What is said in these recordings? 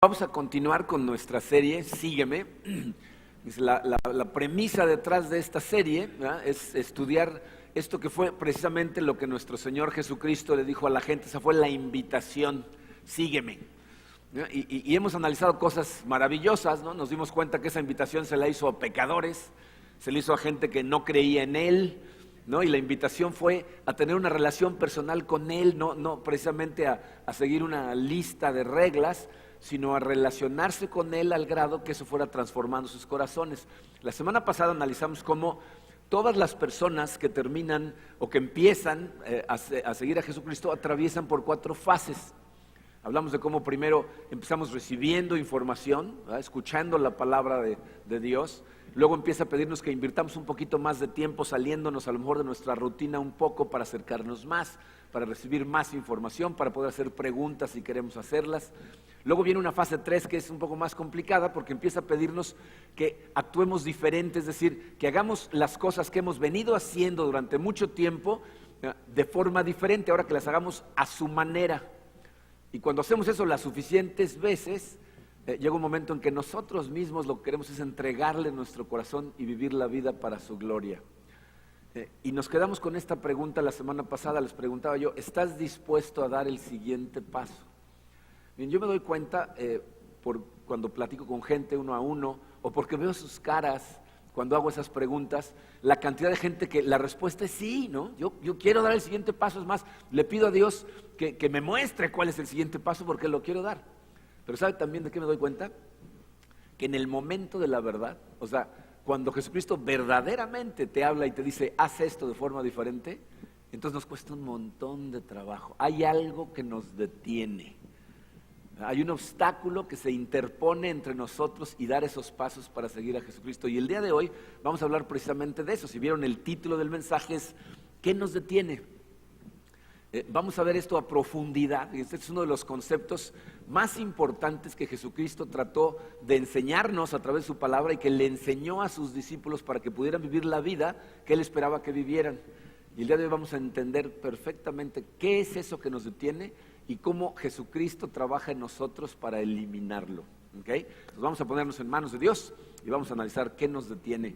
Vamos a continuar con nuestra serie, Sígueme. La premisa detrás de esta serie, ¿verdad?, es estudiar esto que fue precisamente lo que nuestro Señor Jesucristo le dijo a la gente. Esa fue la invitación, sígueme. Y hemos analizado cosas maravillosas, ¿no? Nos dimos cuenta que esa invitación se la hizo a pecadores, se la hizo a gente que no creía en Él, ¿no? Y la invitación fue a tener una relación personal con Él, no precisamente a seguir una lista de reglas, sino a relacionarse con Él al grado que eso fuera transformando sus corazones. La semana pasada analizamos cómo todas las personas que terminan o que empiezan a seguir a Jesucristo atraviesan por 4 fases. Hablamos de cómo primero empezamos recibiendo información, ¿verdad?, escuchando la palabra de Dios. Luego empieza a pedirnos que invirtamos un poquito más de tiempo saliéndonos a lo mejor de nuestra rutina un poco para acercarnos más, para recibir más información, para poder hacer preguntas si queremos hacerlas. Luego viene una fase 3 que es un poco más complicada porque empieza a pedirnos que actuemos diferente, es decir, que hagamos las cosas que hemos venido haciendo durante mucho tiempo de forma diferente, ahora que las hagamos a su manera. Y cuando hacemos eso las suficientes veces, llega un momento en que nosotros mismos lo que queremos es entregarle nuestro corazón y vivir la vida para su gloria. Y nos quedamos con esta pregunta la semana pasada. Les preguntaba yo, ¿estás dispuesto a dar el siguiente paso? Bien, yo me doy cuenta cuando platico con gente uno a uno, o porque veo sus caras cuando hago esas preguntas, la cantidad de gente que la respuesta es sí, ¿no? Yo quiero dar el siguiente paso, es más, le pido a Dios que me muestre cuál es el siguiente paso porque lo quiero dar. Pero ¿sabe también de qué me doy cuenta? Que en el momento de la verdad, o sea, cuando Jesucristo verdaderamente te habla y te dice, haz esto de forma diferente, entonces nos cuesta un montón de trabajo. Hay algo que nos detiene. Hay un obstáculo que se interpone entre nosotros y dar esos pasos para seguir a Jesucristo. Y el día de hoy vamos a hablar precisamente de eso. Si vieron, el título del mensaje es ¿qué nos detiene? Vamos a ver esto a profundidad. Este es uno de los conceptos más importantes que Jesucristo trató de enseñarnos a través de su palabra y que le enseñó a sus discípulos para que pudieran vivir la vida que Él esperaba que vivieran. Y el día de hoy vamos a entender perfectamente qué es eso que nos detiene y cómo Jesucristo trabaja en nosotros para eliminarlo. ¿Okay? Entonces vamos a ponernos en manos de Dios y vamos a analizar qué nos detiene.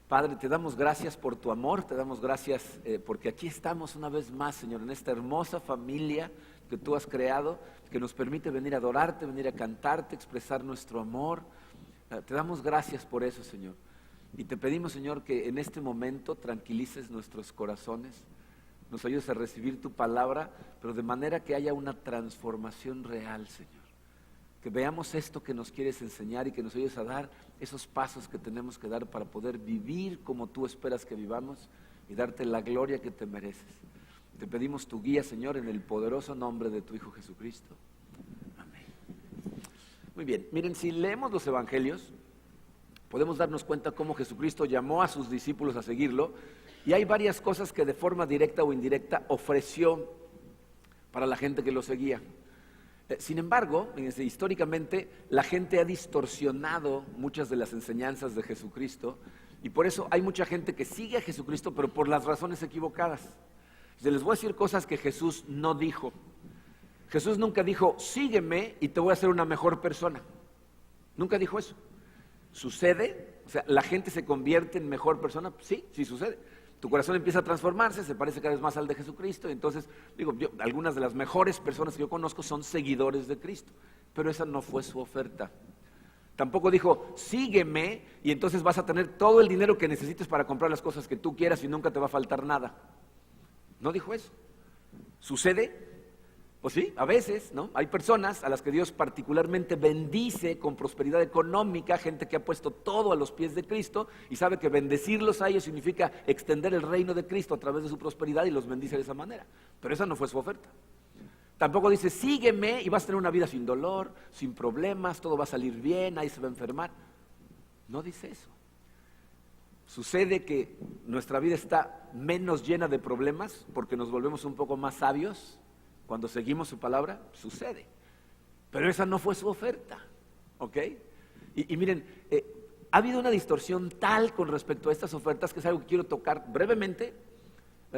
Padre, te damos gracias por tu amor, te damos gracias porque aquí estamos una vez más, Señor, en esta hermosa familia que tú has creado, que nos permite venir a adorarte, venir a cantarte, expresar nuestro amor. Te damos gracias por eso, Señor. Y te pedimos, Señor, que en este momento tranquilices nuestros corazones, nos ayudes a recibir tu palabra, pero de manera que haya una transformación real, Señor. Que veamos esto que nos quieres enseñar y que nos ayudes a dar esos pasos que tenemos que dar para poder vivir como tú esperas que vivamos y darte la gloria que te mereces. Te pedimos tu guía, Señor, en el poderoso nombre de tu Hijo Jesucristo. Amén. Muy bien, miren, si leemos los evangelios, podemos darnos cuenta cómo Jesucristo llamó a sus discípulos a seguirlo, y hay varias cosas que de forma directa o indirecta ofreció para la gente que lo seguía. Sin embargo, históricamente la gente ha distorsionado muchas de las enseñanzas de Jesucristo y por eso hay mucha gente que sigue a Jesucristo pero por las razones equivocadas. Les voy a decir cosas que Jesús no dijo. Jesús nunca dijo, sígueme y te voy a hacer una mejor persona. Nunca dijo eso. ¿Sucede? O sea, ¿la gente se convierte en mejor persona? Sí, sí sucede. Tu corazón empieza a transformarse, se parece cada vez más al de Jesucristo. Entonces, algunas de las mejores personas que yo conozco son seguidores de Cristo, pero esa no fue su oferta. Tampoco dijo, sígueme y entonces vas a tener todo el dinero que necesites para comprar las cosas que tú quieras y nunca te va a faltar nada. No dijo eso. ¿Sucede? Pues sí, a veces, ¿no? Hay personas a las que Dios particularmente bendice con prosperidad económica, gente que ha puesto todo a los pies de Cristo y sabe que bendecirlos a ellos significa extender el reino de Cristo a través de su prosperidad y los bendice de esa manera. Pero esa no fue su oferta. Tampoco dice, sígueme y vas a tener una vida sin dolor, sin problemas, todo va a salir bien, nadie se va a enfermar. No dice eso. Sucede que nuestra vida está menos llena de problemas porque nos volvemos un poco más sabios. Cuando seguimos su palabra, sucede. Pero esa no fue su oferta, ¿ok? Y miren, ha habido una distorsión tal con respecto a estas ofertas que es algo que quiero tocar brevemente.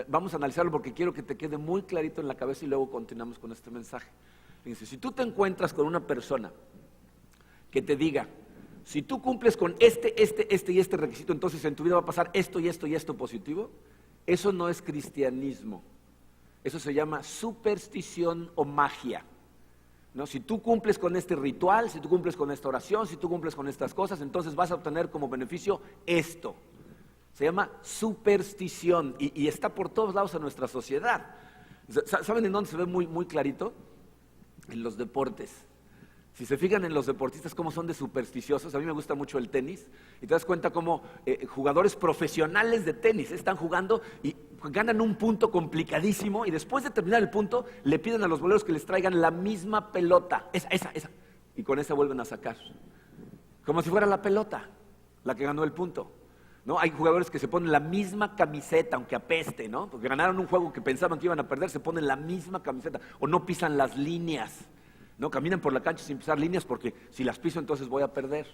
Vamos a analizarlo porque quiero que te quede muy clarito en la cabeza y luego continuamos con este mensaje. Fíjense, si tú te encuentras con una persona que te diga, si tú cumples con este y este requisito, entonces en tu vida va a pasar esto y esto y esto positivo, eso no es cristianismo. Eso se llama superstición o magia, ¿no? Si tú cumples con este ritual, si tú cumples con esta oración, si tú cumples con estas cosas, entonces vas a obtener como beneficio esto. Se llama superstición y está por todos lados en nuestra sociedad. ¿Saben en dónde se ve muy clarito? En los deportes. Si se fijan en los deportistas cómo son de supersticiosos, a mí me gusta mucho el tenis, y te das cuenta cómo jugadores profesionales de tenis están jugando y ganan un punto complicadísimo, y después de terminar el punto, le piden a los boleros que les traigan la misma pelota, esa, y con esa vuelven a sacar, como si fuera la pelota, la que ganó el punto. ¿No? Hay jugadores que se ponen la misma camiseta, aunque apeste, ¿no? Porque ganaron un juego que pensaban que iban a perder, se ponen la misma camiseta, o no pisan las líneas. No caminan por la cancha sin pisar líneas porque si las piso entonces voy a perder.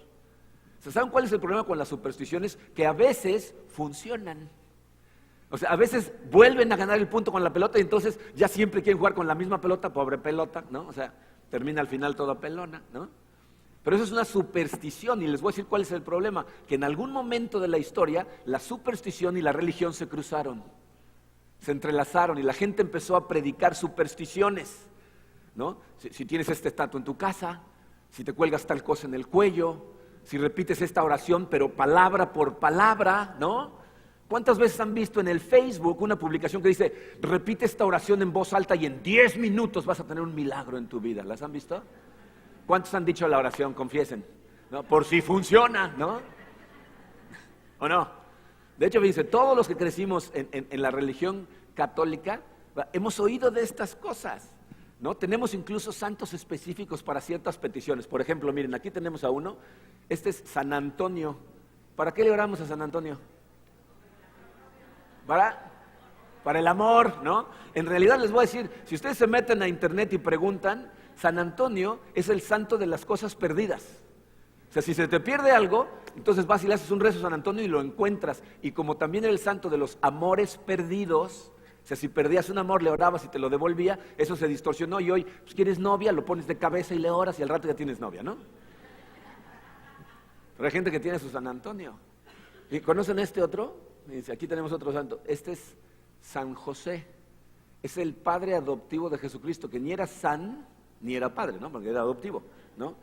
¿Saben cuál es el problema con las supersticiones? Que a veces funcionan. O sea, a veces vuelven a ganar el punto con la pelota y entonces ya siempre quieren jugar con la misma pelota, pobre pelota, ¿no? O sea, termina al final toda pelona, ¿no? Pero eso es una superstición y les voy a decir cuál es el problema, que en algún momento de la historia la superstición y la religión se cruzaron, se entrelazaron y la gente empezó a predicar supersticiones. ¿No? Si tienes esta estatua en tu casa, si te cuelgas tal cosa en el cuello, si repites esta oración pero palabra por palabra, ¿no? ¿Cuántas veces han visto en el Facebook una publicación que dice, repite esta oración en voz alta y en 10 minutos vas a tener un milagro en tu vida? ¿Las han visto? ¿Cuántos han dicho la oración? Confiesen, ¿no? Por si funciona, ¿no? ¿O no? De hecho, fíjense, todos los que crecimos en la religión católica, hemos oído de estas cosas. ¿No? Tenemos incluso santos específicos para ciertas peticiones. Por ejemplo, miren, aquí tenemos a uno. Este es San Antonio. ¿Para qué le oramos a San Antonio? Para el amor, ¿no? En realidad les voy a decir, si ustedes se meten a internet y preguntan, San Antonio es el santo de las cosas perdidas. O sea, si se te pierde algo, entonces vas y le haces un rezo a San Antonio y lo encuentras. Y como también era el santo de los amores perdidos, o sea, si perdías un amor, le orabas y te lo devolvía, eso se distorsionó y hoy, pues quieres novia, lo pones de cabeza y le oras y al rato ya tienes novia, ¿no? Pero hay gente que tiene su San Antonio. ¿Y conocen este otro? Dice, aquí tenemos otro santo. Este es San José. Es el padre adoptivo de Jesucristo, que ni era san, ni era padre, ¿no? Porque era adoptivo, ¿no?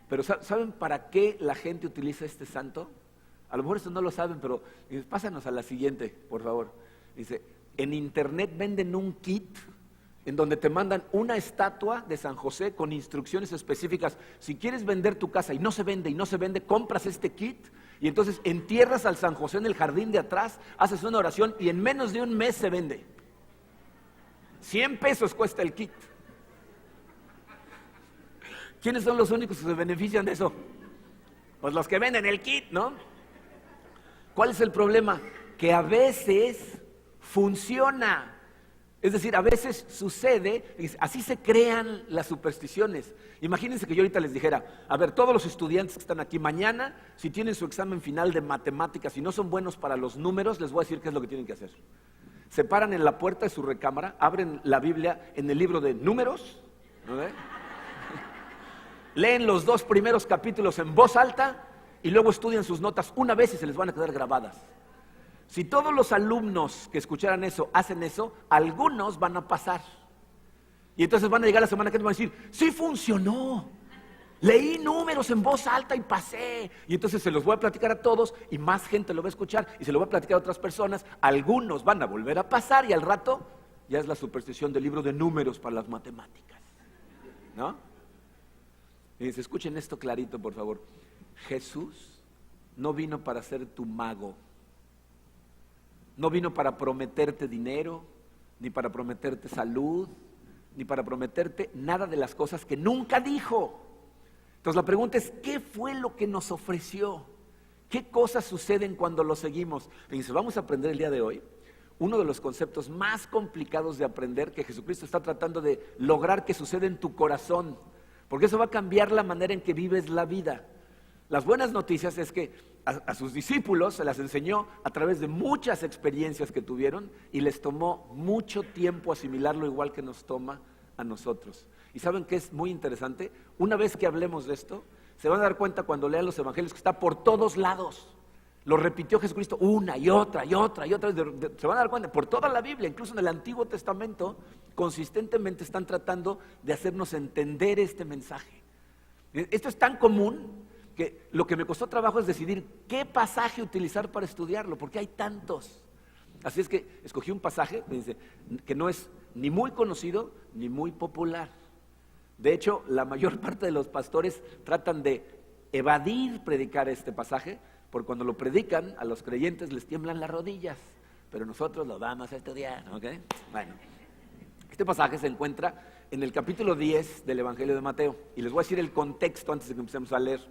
Pero ¿saben para qué la gente utiliza este santo? A lo mejor esto no lo saben, pero pásanos a la siguiente, por favor. Dice, en internet venden un kit en donde te mandan una estatua de San José con instrucciones específicas. Si quieres vender tu casa y no se vende, compras este kit y entonces entierras al San José en el jardín de atrás, haces una oración y en menos de un mes se vende. 100 pesos cuesta el kit. ¿Quiénes son los únicos que se benefician de eso? Pues los que venden el kit, ¿no? ¿Cuál es el problema? Que a veces funciona. Es decir, a veces sucede, así se crean las supersticiones. Imagínense que yo ahorita les dijera, a ver, todos los estudiantes que están aquí mañana, si tienen su examen final de matemáticas y no son buenos para los números, les voy a decir qué es lo que tienen que hacer. Se paran en la puerta de su recámara, abren la Biblia en el libro de Números, ¿no? Leen los 2 primeros capítulos en voz alta y luego estudian sus notas una vez y se les van a quedar grabadas. Si todos los alumnos que escucharan eso hacen eso, algunos van a pasar. Y entonces van a llegar la semana que viene y van a decir, sí funcionó, leí números en voz alta y pasé. Y entonces se los voy a platicar a todos y más gente lo va a escuchar y se lo voy a platicar a otras personas. Algunos van a volver a pasar y al rato ya es la superstición del libro de Números para las matemáticas, ¿no? Y dice, escuchen esto clarito, por favor. Jesús no vino para ser tu mago. No vino para prometerte dinero, ni para prometerte salud, ni para prometerte nada de las cosas que nunca dijo. Entonces la pregunta es, ¿qué fue lo que nos ofreció? ¿Qué cosas suceden cuando lo seguimos? Fíjense, vamos a aprender el día de hoy uno de los conceptos más complicados de aprender que Jesucristo está tratando de lograr que suceda en tu corazón, porque eso va a cambiar la manera en que vives la vida. Las buenas noticias es que a sus discípulos se las enseñó a través de muchas experiencias que tuvieron y les tomó mucho tiempo asimilarlo, igual que nos toma a nosotros. ¿Y saben qué es muy interesante? Una vez que hablemos de esto, Se van a dar cuenta cuando lean los evangelios que está por todos lados. Lo repitió Jesucristo una y otra y otra y otra. Se van a dar cuenta, por toda la Biblia, incluso en el Antiguo Testamento, consistentemente están tratando de hacernos entender este mensaje. Esto es tan común que lo que me costó trabajo es decidir qué pasaje utilizar para estudiarlo, porque hay tantos. Así es que escogí un pasaje que no es ni muy conocido ni muy popular. De hecho, la mayor parte de los pastores tratan de evadir predicar este pasaje, porque cuando lo predican a los creyentes les tiemblan las rodillas, pero nosotros lo vamos a estudiar, ¿ok? Bueno, este pasaje se encuentra en el capítulo 10 del Evangelio de Mateo, y les voy a decir el contexto antes de que empecemos a leer.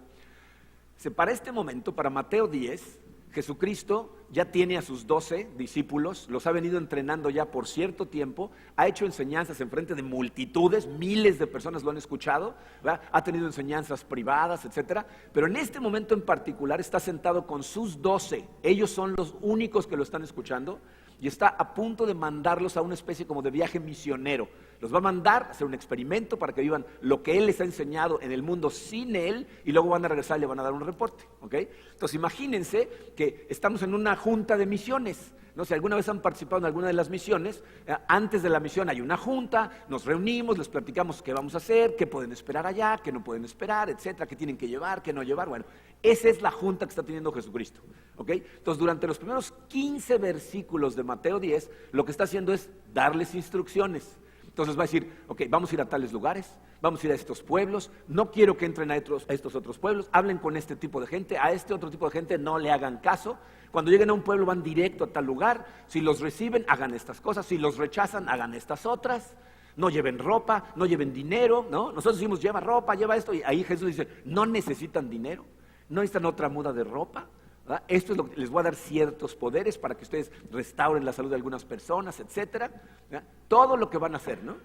Para este momento, para Mateo 10, Jesucristo ya tiene a sus 12 discípulos, los ha venido entrenando ya por cierto tiempo, ha hecho enseñanzas en frente de multitudes, miles de personas lo han escuchado, ¿verdad? Ha tenido enseñanzas privadas, etcétera, pero en este momento en particular está sentado con sus 12, ellos son los únicos que lo están escuchando, y está a punto de mandarlos a una especie como de viaje misionero. Los va a mandar a hacer un experimento para que vivan lo que Él les ha enseñado en el mundo sin Él, y luego van a regresar y le van a dar un reporte, ¿ok? Entonces imagínense que estamos en una junta de misiones. No sé, alguna vez han participado en alguna de las misiones, antes de la misión hay una junta, nos reunimos, les platicamos qué vamos a hacer, qué pueden esperar allá, qué no pueden esperar, etcétera, qué tienen que llevar, qué no llevar. Bueno, esa es la junta que está teniendo Jesucristo, ¿ok? Entonces, durante los primeros 15 versículos de Mateo 10, lo que está haciendo es darles instrucciones. Entonces va a decir, ok, vamos a ir a tales lugares, vamos a ir a estos pueblos, no quiero que entren a estos otros pueblos, hablen con este tipo de gente, a este otro tipo de gente no le hagan caso. Cuando lleguen a un pueblo van directo a tal lugar, si los reciben hagan estas cosas, si los rechazan hagan estas otras. No lleven ropa, no lleven dinero, ¿no? Nosotros decimos lleva ropa, lleva esto, y ahí Jesús dice, no necesitan dinero, no necesitan otra muda de ropa, ¿verdad? Esto es lo que les voy a dar ciertos poderes para que ustedes restauren la salud de algunas personas, etcétera, ¿verdad? Todo lo que van a hacer, ¿no?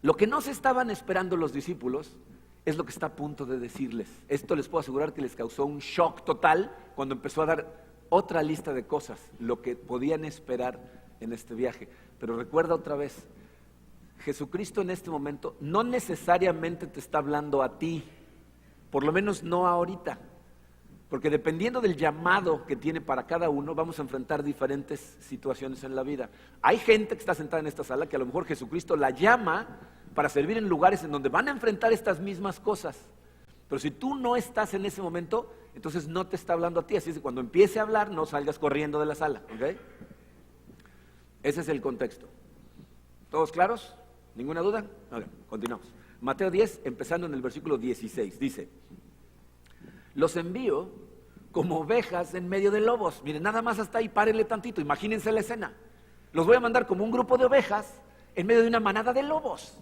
Lo que no se estaban esperando los discípulos es lo que está a punto de decirles. Esto les puedo asegurar que les causó un shock total cuando empezó a dar otra lista de cosas, lo que podían esperar en este viaje. Pero recuerda otra vez, Jesucristo en este momento no necesariamente te está hablando a ti, por lo menos no ahorita, porque dependiendo del llamado que tiene para cada uno, vamos a enfrentar diferentes situaciones en la vida. Hay gente que está sentada en esta sala que a lo mejor Jesucristo la llama para servir en lugares en donde van a enfrentar estas mismas cosas. Pero si tú no estás en ese momento, entonces no te está hablando a ti. Así es que cuando empiece a hablar, no salgas corriendo de la sala, ¿ok? Ese es el contexto. ¿Todos claros? ¿Ninguna duda? Ok, continuamos. Mateo 10, empezando en el versículo 16, dice: los envío como ovejas en medio de lobos. Miren, nada más hasta ahí, párenle tantito, imagínense la escena. Los voy a mandar como un grupo de ovejas en medio de una manada de lobos.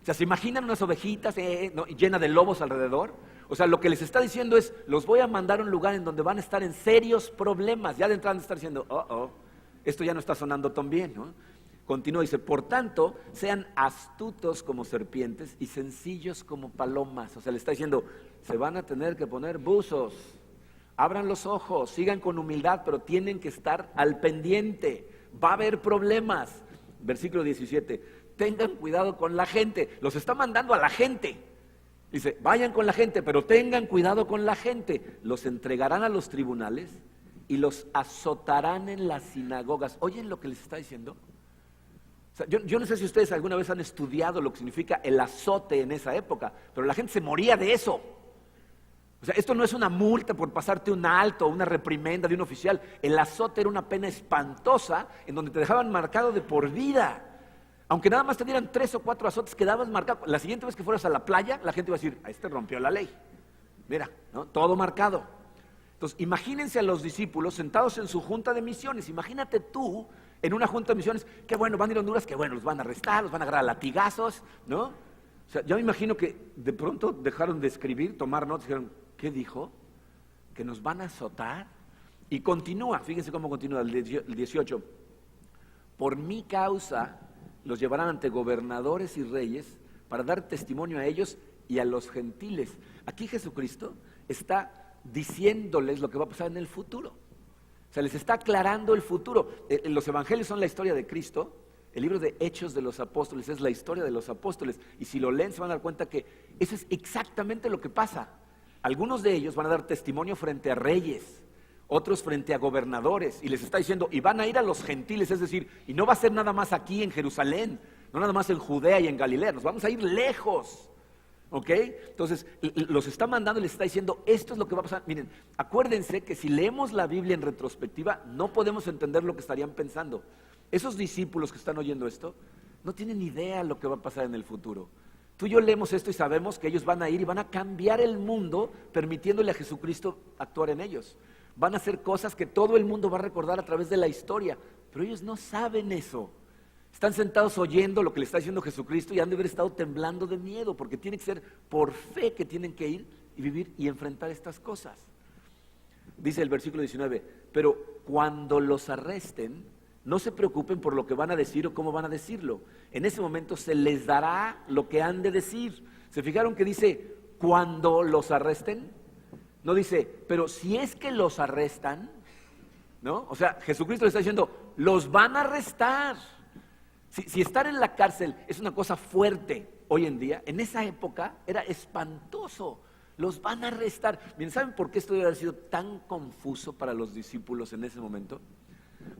O sea, ¿se imaginan unas ovejitas llenas de lobos alrededor? O sea, lo que les está diciendo es, los voy a mandar a un lugar en donde van a estar en serios problemas. Ya de entrada van a estar diciendo, esto ya no está sonando tan bien, ¿no? Continúa, dice, por tanto, sean astutos como serpientes y sencillos como palomas. O sea, le está diciendo, se van a tener que poner buzos, abran los ojos, sigan con humildad, pero tienen que estar al pendiente, va a haber problemas. Versículo 17, tengan cuidado con la gente, los está mandando a la gente. Dice, vayan con la gente, pero tengan cuidado con la gente. Los entregarán a los tribunales y los azotarán en las sinagogas. ¿Oyen lo que les está diciendo? O sea, yo no sé si ustedes alguna vez han estudiado lo que significa el azote en esa época, pero la gente se moría de eso. O sea, esto no es una multa por pasarte un alto o una reprimenda de un oficial. El azote era una pena espantosa en donde te dejaban marcado de por vida. Aunque nada más te dieran 3 o 4 azotes, quedabas marcado. La siguiente vez que fueras a la playa, la gente iba a decir, este rompió la ley. Mira, ¿no? Todo marcado. Entonces, imagínense a los discípulos sentados en su junta de misiones. Imagínate tú en una junta de misiones, qué bueno, van a ir a Honduras, qué bueno, los van a arrestar, los van a agarrar a latigazos, ¿no? O sea, yo me imagino que de pronto dejaron de escribir, tomar notas, dijeron, ¿qué dijo? ¿Que nos van a azotar? Y continúa, fíjense cómo continúa el 18. Por mi causa los llevarán ante gobernadores y reyes para dar testimonio a ellos y a los gentiles. Aquí Jesucristo está diciéndoles lo que va a pasar en el futuro. O sea, les está aclarando el futuro. Los evangelios son la historia de Cristo, El libro de Hechos de los Apóstoles es la historia de los apóstoles. Y si lo leen se van a dar cuenta que eso es exactamente lo que pasa. Algunos de ellos van a dar testimonio frente a reyes, otros frente a gobernadores. Y les está diciendo, y van a ir a los gentiles, es decir, y no va a ser nada más aquí en Jerusalén, no nada más en Judea y en Galilea, nos vamos a ir lejos. ¿Ok? Entonces, los está mandando y les está diciendo, esto es lo que va a pasar. Miren, acuérdense que si leemos la Biblia en retrospectiva, no podemos entender lo que estarían pensando. Esos discípulos que están oyendo esto, no tienen idea lo que va a pasar en el futuro. Tú y yo leemos esto y sabemos que ellos van a ir y van a cambiar el mundo, permitiéndole a Jesucristo actuar en ellos. Van a hacer cosas que todo el mundo va a recordar a través de la historia, pero ellos no saben eso. Están sentados oyendo lo que le está diciendo Jesucristo y han de haber estado temblando de miedo, porque tiene que ser por fe que tienen que ir y vivir y enfrentar estas cosas. Dice el versículo 19, pero cuando los arresten, no se preocupen por lo que van a decir o cómo van a decirlo. En ese momento se les dará lo que han de decir. ¿Se fijaron que dice cuando los arresten? No dice, pero si es que los arrestan, ¿no? O sea, Jesucristo le está diciendo, los van a arrestar. Si estar en la cárcel es una cosa fuerte hoy en día, en esa época era espantoso. Los van a arrestar. Bien, ¿saben por qué esto debe haber sido tan confuso para los discípulos en ese momento?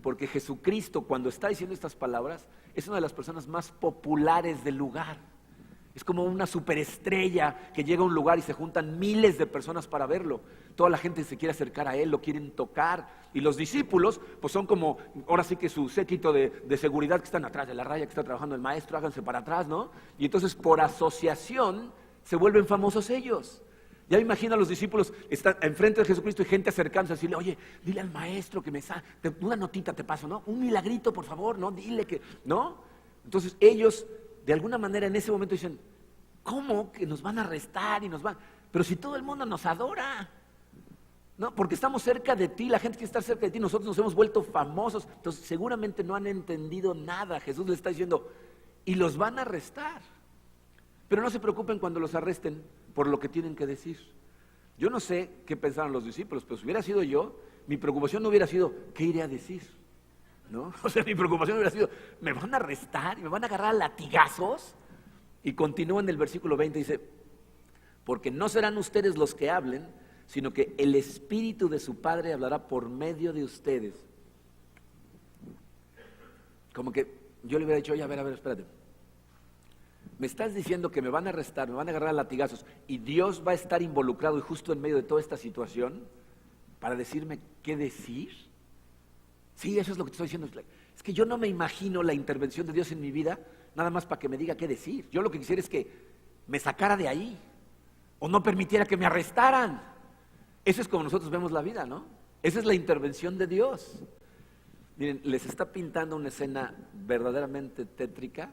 Porque Jesucristo, cuando está diciendo estas palabras, es una de las personas más populares del lugar. Es como una superestrella que llega a un lugar y se juntan miles de personas para verlo. Toda la gente se quiere acercar a él, lo quieren tocar. Y los discípulos, pues son como, ahora sí que su séquito de seguridad que están atrás de la raya que está trabajando el maestro, háganse para atrás, ¿no? Y entonces por asociación se vuelven famosos ellos. Ya me imagino a los discípulos, están enfrente de Jesucristo y gente acercándose a decirle, oye, dile al maestro que una notita te paso, ¿no? Un milagrito, por favor, ¿no? Dile que, ¿no? Entonces ellos, de alguna manera en ese momento dicen, ¿cómo que nos van a arrestar y nos van? Pero si todo el mundo nos adora, ¿no? Porque estamos cerca de ti, la gente quiere estar cerca de ti, nosotros nos hemos vuelto famosos, entonces seguramente no han entendido nada. Jesús les está diciendo, y los van a arrestar. Pero no se preocupen cuando los arresten por lo que tienen que decir. Yo no sé qué pensaron los discípulos, pero si hubiera sido yo, mi preocupación no hubiera sido, ¿qué iré a decir? ¿No? O sea, mi preocupación hubiera sido, ¿me van a arrestar y me van a agarrar a latigazos? Y continúa en el versículo 20, dice, porque no serán ustedes los que hablen, sino que el Espíritu de su Padre hablará por medio de ustedes. Como que yo le hubiera dicho, oye, a ver, espérate. Me estás diciendo que me van a arrestar, me van a agarrar a latigazos y Dios va a estar involucrado y justo en medio de toda esta situación para decirme qué decir. Sí, eso es lo que te estoy diciendo. Es que yo no me imagino la intervención de Dios en mi vida nada más para que me diga qué decir. Yo lo que quisiera es que me sacara de ahí o no permitiera que me arrestaran. Eso es como nosotros vemos la vida, ¿no? Esa es la intervención de Dios. Miren, les está pintando una escena verdaderamente tétrica,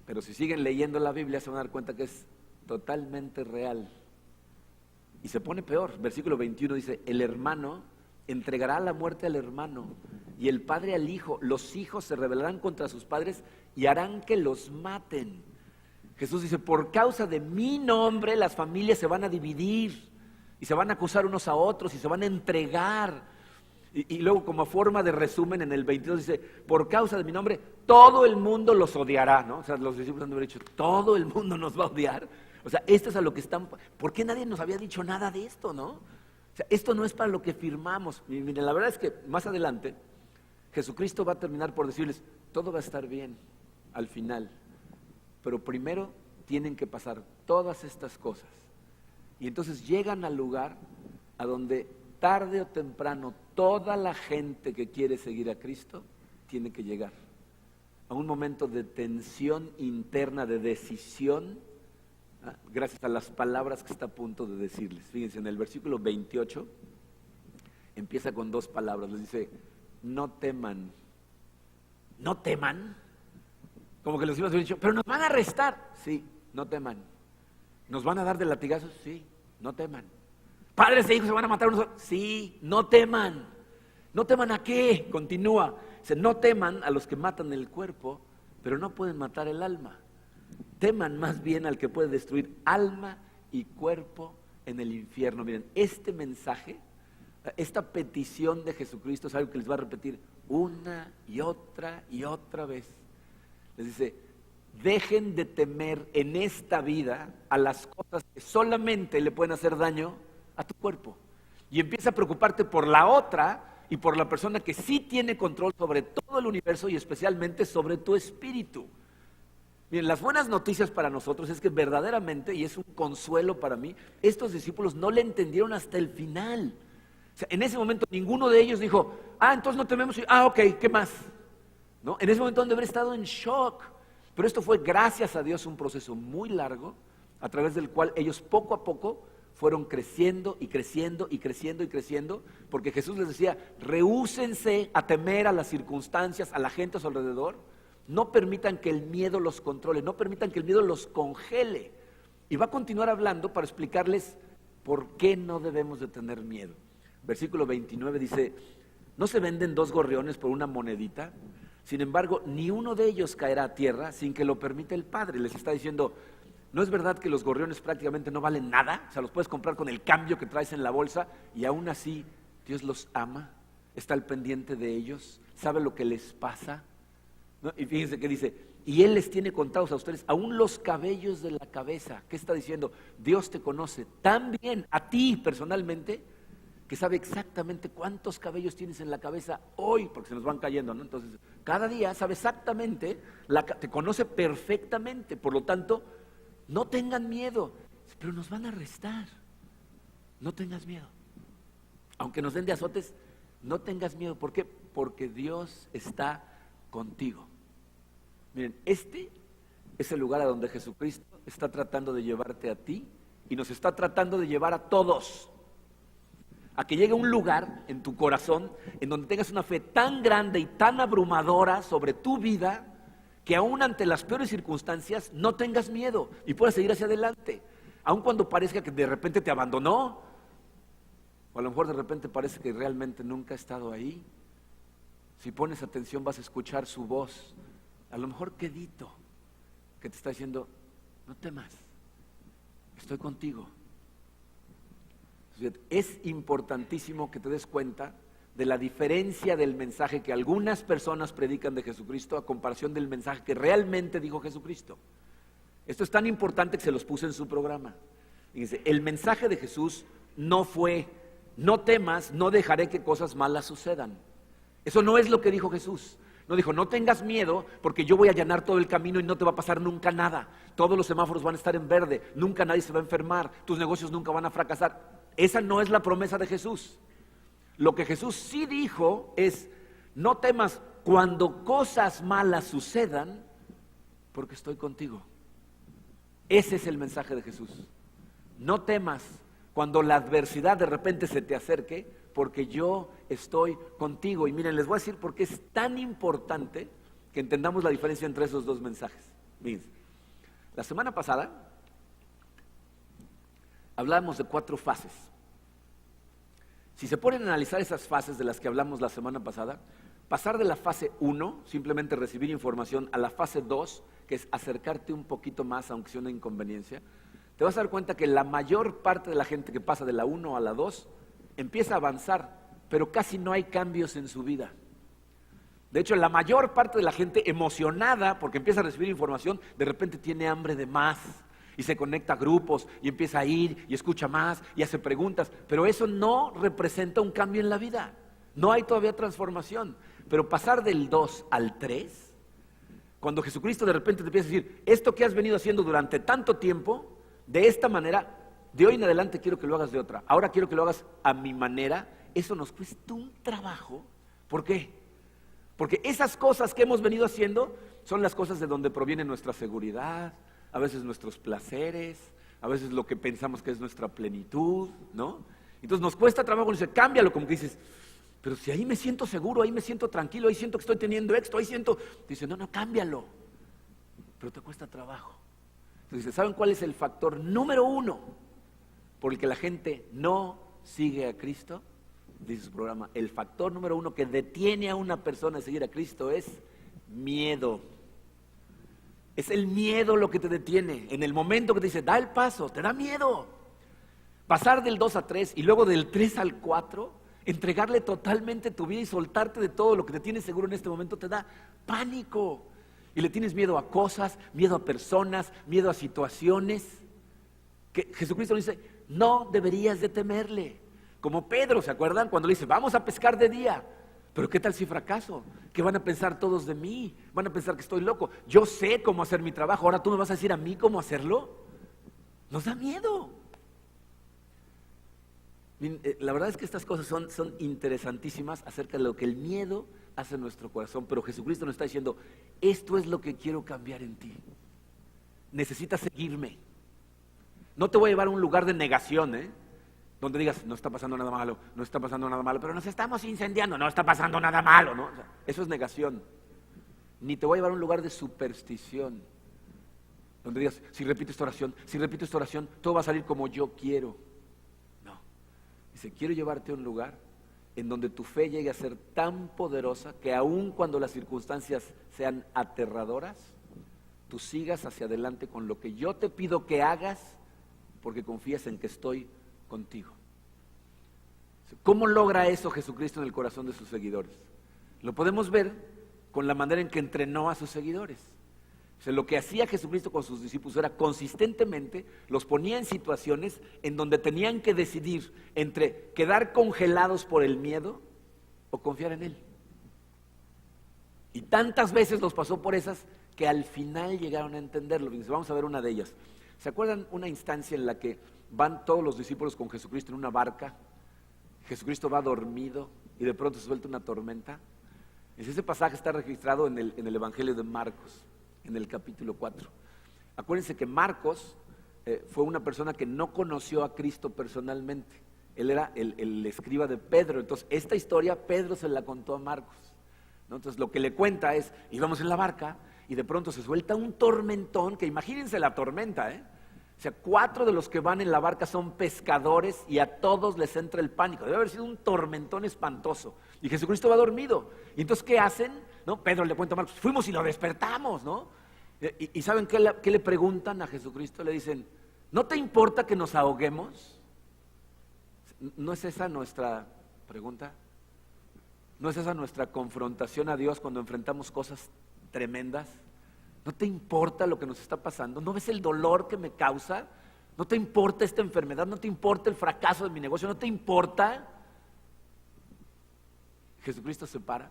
pero si siguen leyendo la Biblia se van a dar cuenta que es totalmente real. Y se pone peor. Versículo 21 dice, el hermano entregará a la muerte al hermano y el padre al hijo. Los hijos se rebelarán contra sus padres y harán que los maten. Jesús dice, por causa de mi nombre las familias se van a dividir y se van a acusar unos a otros y se van a entregar. Y luego como forma de resumen en el 22 dice, por causa de mi nombre todo el mundo los odiará, ¿no? O sea, los discípulos han de haber dicho, todo el mundo nos va a odiar. O sea, esto es a lo que están, ¿por qué nadie nos había dicho nada de esto, no? O sea, esto no es para lo que firmamos. Y miren, la verdad es que más adelante Jesucristo va a terminar por decirles, todo va a estar bien al final, pero primero tienen que pasar todas estas cosas. Y entonces llegan al lugar a donde tarde o temprano toda la gente que quiere seguir a Cristo tiene que llegar a un momento de tensión interna, de decisión, gracias a las palabras que está a punto de decirles. Fíjense, en el versículo 28 empieza con dos palabras, les dice, no teman. ¿No teman? Como que los discípulos habían dicho, pero nos van a arrestar. Sí, no teman. ¿Nos van a dar de latigazos? Sí, no teman. ¿Padres e hijos se van a matar unos? Sí, no teman. ¿No teman a qué? Continúa. Dice, no teman a los que matan el cuerpo, pero no pueden matar el alma. Teman más bien al que puede destruir alma y cuerpo en el infierno. Miren, este mensaje, esta petición de Jesucristo es algo que les va a repetir una y otra vez. Les dice, dejen de temer en esta vida a las cosas que solamente le pueden hacer daño a tu cuerpo. Y empieza a preocuparte por la otra y por la persona que sí tiene control sobre todo el universo y especialmente sobre tu espíritu. Miren, las buenas noticias para nosotros es que verdaderamente, y es un consuelo para mí, estos discípulos no le entendieron hasta el final. O sea, en ese momento ninguno de ellos dijo, entonces no tememos, ok, ¿qué más? ¿No? En ese momento han de haber estado en shock. Pero esto fue, gracias a Dios, un proceso muy largo, a través del cual ellos poco a poco fueron creciendo y creciendo y creciendo y creciendo, porque Jesús les decía, rehúsense a temer a las circunstancias, a la gente a su alrededor, no permitan que el miedo los controle, no permitan que el miedo los congele. Y va a continuar hablando para explicarles por qué no debemos de tener miedo. Versículo 29 dice, ¿no se venden 2 gorriones por una monedita? Sin embargo, ni uno de ellos caerá a tierra sin que lo permita el Padre. Les está diciendo, ¿no es verdad que los gorriones prácticamente no valen nada? O sea, los puedes comprar con el cambio que traes en la bolsa y aún así Dios los ama, está al pendiente de ellos, sabe lo que les pasa, ¿no? Y fíjense que dice, y Él les tiene contados a ustedes, aún los cabellos de la cabeza. ¿Qué está diciendo? Dios te conoce tan bien, a ti personalmente, que sabe exactamente cuántos cabellos tienes en la cabeza hoy, porque se nos van cayendo, ¿no? Entonces, cada día sabe exactamente, te conoce perfectamente, por lo tanto, no tengan miedo, pero nos van a arrestar. No tengas miedo. Aunque nos den de azotes, no tengas miedo. ¿Por qué? Porque Dios está contigo. Miren, este es el lugar a donde Jesucristo está tratando de llevarte a ti y nos está tratando de llevar a todos. A que llegue un lugar en tu corazón en donde tengas una fe tan grande y tan abrumadora sobre tu vida que aún ante las peores circunstancias no tengas miedo y puedas seguir hacia adelante. Aun cuando parezca que de repente te abandonó, o a lo mejor de repente parece que realmente nunca ha estado ahí. Si pones atención vas a escuchar su voz, a lo mejor quedito, que te está diciendo, no temas, estoy contigo. Es importantísimo que te des cuenta de la diferencia del mensaje que algunas personas predican de Jesucristo a comparación del mensaje que realmente dijo Jesucristo. Esto es tan importante que se los puse en su programa. Fíjense, el mensaje de Jesús no fue, no temas, no dejaré que cosas malas sucedan. Eso no es lo que dijo Jesús. No dijo, no tengas miedo porque yo voy a allanar todo el camino y no te va a pasar nunca nada. Todos los semáforos van a estar en verde, nunca nadie se va a enfermar, tus negocios nunca van a fracasar. Esa no es la promesa de Jesús. Lo que Jesús sí dijo es, no temas cuando cosas malas sucedan, porque estoy contigo. Ese es el mensaje de Jesús. No temas cuando la adversidad de repente se te acerque, porque yo estoy contigo. Y miren, les voy a decir por qué es tan importante que entendamos la diferencia entre esos dos mensajes. Miren, la semana pasada hablamos de 4 fases. Si se ponen a analizar esas fases de las que hablamos la semana pasada, pasar de la fase 1, simplemente recibir información, a la fase 2, que es acercarte un poquito más, aunque sea una inconveniencia, te vas a dar cuenta que la mayor parte de la gente que pasa de la 1 a la 2 empieza a avanzar, pero casi no hay cambios en su vida. De hecho, la mayor parte de la gente emocionada porque empieza a recibir información, de repente tiene hambre de más y se conecta a grupos y empieza a ir y escucha más y hace preguntas, pero eso no representa un cambio en la vida. No hay todavía transformación, pero pasar del 2 al 3, cuando Jesucristo de repente te empieza a decir, esto que has venido haciendo durante tanto tiempo, de esta manera, de hoy en adelante quiero que lo hagas de otra, ahora quiero que lo hagas a mi manera, eso nos cuesta un trabajo. ¿Por qué? Porque esas cosas que hemos venido haciendo son las cosas de donde proviene nuestra seguridad, a veces nuestros placeres, a veces lo que pensamos que es nuestra plenitud, ¿no? Entonces nos cuesta trabajo, dice, cámbialo, como que dices, pero si ahí me siento seguro, ahí me siento tranquilo, ahí siento que estoy teniendo éxito, ahí siento, dice, no, cámbialo, pero te cuesta trabajo. Entonces, ¿saben cuál es el factor número 1 por el que la gente no sigue a Cristo? Dice su programa, el factor número 1 que detiene a una persona de seguir a Cristo es miedo. Es el miedo lo que te detiene. En el momento que te dice, da el paso, te da miedo. Pasar del 2 a 3 y luego del 3 al 4 Entregarle totalmente tu vida y soltarte de todo lo que te tienes seguro en este momento te da pánico. Y le tienes miedo a cosas, miedo a personas, miedo a situaciones. Que Jesucristo nos dice, no deberías de temerle. Como Pedro, ¿se acuerdan? Cuando le dice, vamos a pescar de día. Pero ¿qué tal si fracaso? ¿Qué van a pensar todos de mí? Van a pensar que estoy loco. Yo sé cómo hacer mi trabajo, ahora tú me vas a decir a mí cómo hacerlo. Nos da miedo. La verdad es que estas cosas son interesantísimas acerca de lo que el miedo hace en nuestro corazón, pero Jesucristo nos está diciendo, esto es lo que quiero cambiar en ti. Necesitas seguirme. No te voy a llevar a un lugar de negación, donde digas, no está pasando nada malo, no está pasando nada malo, pero nos estamos incendiando, no está pasando nada malo, ¿no? O sea, eso es negación. Ni te voy a llevar a un lugar de superstición, donde digas, si repito esta oración, todo va a salir como yo quiero. No. Dice, quiero llevarte a un lugar en donde tu fe llegue a ser tan poderosa que aun cuando las circunstancias sean aterradoras, tú sigas hacia adelante con lo que yo te pido que hagas, porque confías en que estoy contigo. ¿Cómo logra eso Jesucristo en el corazón de sus seguidores? Lo podemos ver con la manera en que entrenó a sus seguidores. O sea, lo que hacía Jesucristo con sus discípulos era consistentemente los ponía en situaciones en donde tenían que decidir entre quedar congelados por el miedo o confiar en Él. Y tantas veces los pasó por esas que al final llegaron a entenderlo. Vamos a ver una de ellas. ¿Se acuerdan una instancia en la que van todos los discípulos con Jesucristo en una barca? Jesucristo va dormido y de pronto se suelta una tormenta. Ese pasaje está registrado en el Evangelio de Marcos, en el capítulo 4. Acuérdense que Marcos fue una persona que no conoció a Cristo personalmente. Él era el escriba de Pedro. Entonces esta historia Pedro se la contó a Marcos, ¿no? Entonces lo que le cuenta es, íbamos en la barca y de pronto se suelta un tormentón, que imagínense la tormenta, O sea, 4 de los que van en la barca son pescadores y a todos les entra el pánico. Debe haber sido un tormentón espantoso. Y Jesucristo va dormido. Y entonces, ¿qué hacen? ¿No? Pedro le cuenta a Marcos, fuimos y lo despertamos, ¿no? Y ¿saben qué le preguntan a Jesucristo? Le dicen, ¿no te importa que nos ahoguemos? ¿No es esa nuestra pregunta? ¿No es esa nuestra confrontación a Dios cuando enfrentamos cosas tremendas? ¿No te importa lo que nos está pasando? ¿No ves el dolor que me causa? ¿No te importa esta enfermedad? ¿No te importa el fracaso de mi negocio? ¿No te importa? Jesucristo se para,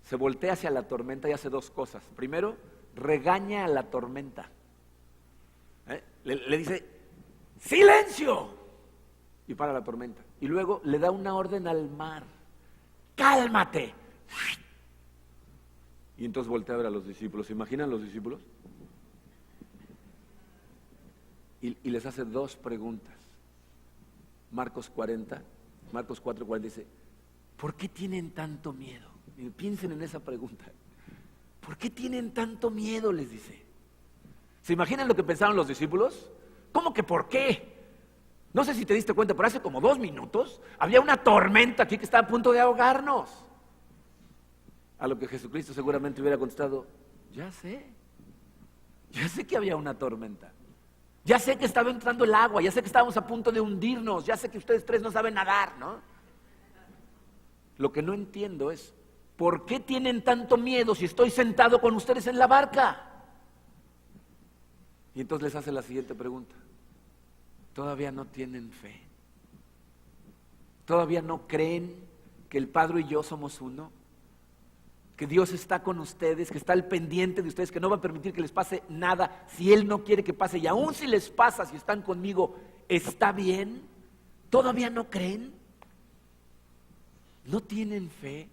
se voltea hacia la tormenta y hace 2 cosas. Primero, regaña a la tormenta. Le dice, ¡silencio! Y para la tormenta. Y luego le da una orden al mar, ¡cálmate! Y entonces voltea a ver a los discípulos. ¿Se imaginan los discípulos? Y les hace 2 preguntas. Marcos 4:40 dice, ¿por qué tienen tanto miedo? Y piensen en esa pregunta. ¿Por qué tienen tanto miedo? Les dice. ¿Se imaginan lo que pensaron los discípulos? ¿Cómo que por qué? No sé si te diste cuenta, pero hace como 2 minutos había una tormenta aquí que estaba a punto de ahogarnos. A lo que Jesucristo seguramente hubiera contestado, ya sé que había una tormenta, ya sé que estaba entrando el agua, ya sé que estábamos a punto de hundirnos, ya sé que ustedes 3 no saben nadar, ¿no? Lo que no entiendo es, ¿por qué tienen tanto miedo si estoy sentado con ustedes en la barca? Y entonces les hace la siguiente pregunta, ¿todavía no tienen fe? ¿Todavía no creen que el Padre y yo somos uno? Que Dios está con ustedes, que está al pendiente de ustedes, que no va a permitir que les pase nada si Él no quiere que pase. Y aún si les pasa, si están conmigo, ¿está bien? ¿Todavía no creen? ¿No tienen fe?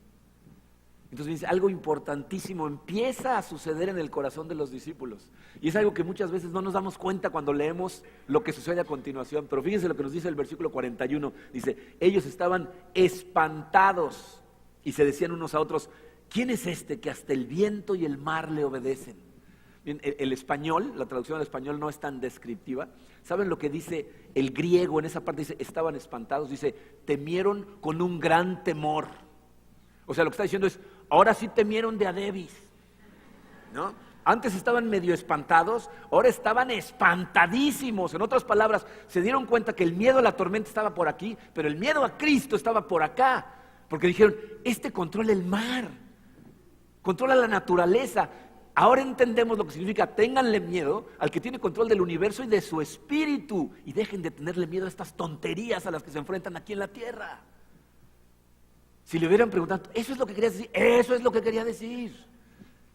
Entonces dice, algo importantísimo empieza a suceder en el corazón de los discípulos. Y es algo que muchas veces no nos damos cuenta cuando leemos lo que sucede a continuación. Pero fíjense lo que nos dice el versículo 41. Dice, ellos estaban espantados y se decían unos a otros, ¿quién es este que hasta el viento y el mar le obedecen? Bien, el español, la traducción al español no es tan descriptiva. ¿Saben lo que dice el griego en esa parte? Dice, estaban espantados, dice, temieron con un gran temor. O sea, lo que está diciendo es, ahora sí temieron de a debis, ¿no? Antes estaban medio espantados, ahora estaban espantadísimos. En otras palabras, se dieron cuenta que el miedo a la tormenta estaba por aquí, pero el miedo a Cristo estaba por acá. Porque dijeron, este controla el mar, controla la naturaleza. Ahora entendemos lo que significa, ténganle miedo al que tiene control del universo y de su espíritu. Y dejen de tenerle miedo a estas tonterías a las que se enfrentan aquí en la tierra. Si le hubieran preguntado, ¿eso es lo que querías decir? Eso es lo que quería decir.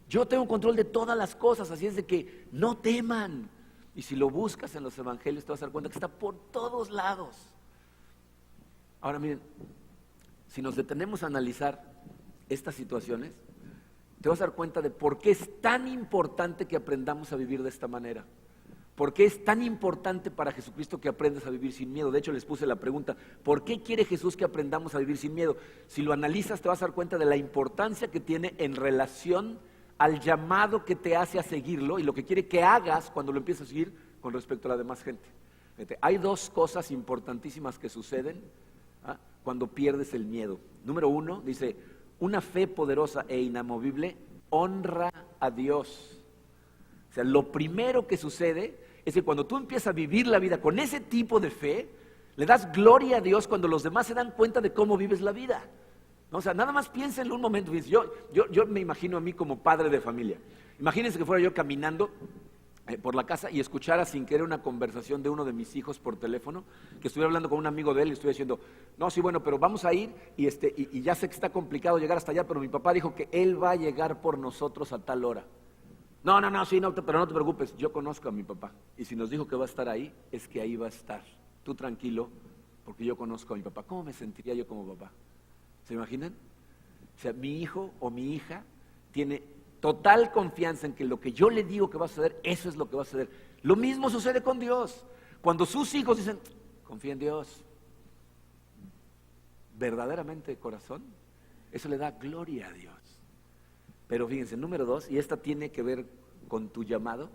Yo tengo control de todas las cosas, así es de que no teman. Y si lo buscas en los evangelios te vas a dar cuenta que está por todos lados. Ahora miren, si nos detenemos a analizar estas situaciones, te vas a dar cuenta de por qué es tan importante que aprendamos a vivir de esta manera. ¿Por qué es tan importante para Jesucristo que aprendas a vivir sin miedo? De hecho, les puse la pregunta, ¿por qué quiere Jesús que aprendamos a vivir sin miedo? Si lo analizas, te vas a dar cuenta de la importancia que tiene en relación al llamado que te hace a seguirlo y lo que quiere que hagas cuando lo empiezas a seguir con respecto a la demás gente. Fíjate, hay dos cosas importantísimas que suceden cuando pierdes el miedo. Número uno, dice, una fe poderosa e inamovible honra a Dios. O sea, lo primero que sucede es que cuando tú empiezas a vivir la vida con ese tipo de fe, le das gloria a Dios cuando los demás se dan cuenta de cómo vives la vida. ¿No? O sea, nada más piénsenlo un momento. Yo me imagino a mí como padre de familia. Imagínense que fuera yo caminando por la casa y escuchara sin querer una conversación de uno de mis hijos por teléfono, que estuviera hablando con un amigo de él y estuviera diciendo, no, sí, bueno, pero vamos a ir y ya sé que está complicado llegar hasta allá, pero mi papá dijo que él va a llegar por nosotros a tal hora. No, pero no te preocupes, yo conozco a mi papá y si nos dijo que va a estar ahí, es que ahí va a estar. Tú tranquilo, porque yo conozco a mi papá. ¿Cómo me sentiría yo como papá? ¿Se imaginan? O sea, mi hijo o mi hija tiene total confianza en que lo que yo le digo que va a suceder, eso es lo que va a suceder. Lo mismo sucede con Dios. Cuando sus hijos dicen, confía en Dios, verdaderamente de corazón, eso le da gloria a Dios. Pero fíjense, número dos, y esta tiene que ver con tu llamado,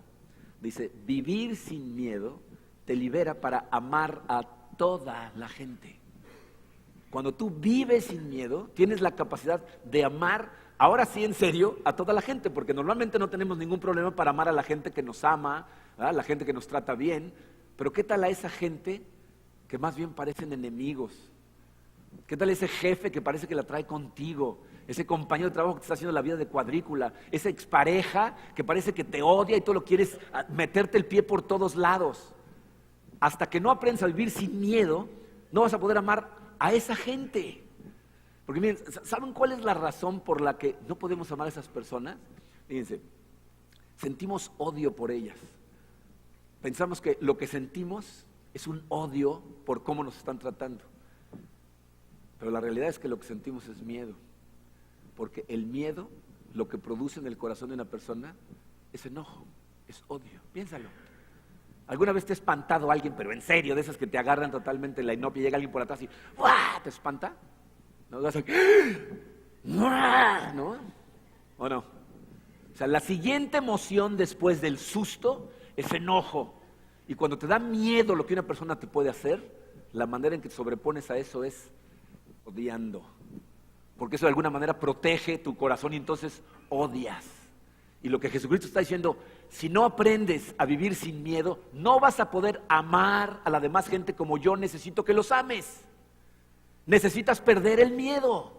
dice, vivir sin miedo te libera para amar a toda la gente. Cuando tú vives sin miedo, tienes la capacidad de amar, ahora sí en serio, a toda la gente, porque normalmente no tenemos ningún problema para amar a la gente que nos ama, ¿verdad? La gente que nos trata bien, pero ¿qué tal a esa gente que más bien parecen enemigos? ¿Qué tal ese jefe que parece que la trae contigo? Ese compañero de trabajo que te está haciendo la vida de cuadrícula, esa expareja que parece que te odia y tú lo quieres meterte el pie por todos lados. Hasta que no aprendas a vivir sin miedo, no vas a poder amar a esa gente. Porque miren, ¿saben cuál es la razón por la que no podemos amar a esas personas? Fíjense, sentimos odio por ellas. Pensamos que lo que sentimos es un odio por cómo nos están tratando. Pero la realidad es que lo que sentimos es miedo. Porque el miedo, lo que produce en el corazón de una persona, es enojo, es odio. Piénsalo. ¿Alguna vez te ha espantado a alguien, pero en serio, de esas que te agarran totalmente en la inopia y llega alguien por atrás y ¡buah! ¿Te espanta? ¿No? ¿No? ¿O no? O sea, la siguiente emoción después del susto es enojo. Y cuando te da miedo lo que una persona te puede hacer, la manera en que te sobrepones a eso es odiando. Porque eso de alguna manera protege tu corazón y entonces odias. Y lo que Jesucristo está diciendo, si no aprendes a vivir sin miedo, no vas a poder amar a la demás gente como yo necesito que los ames. Necesitas perder el miedo.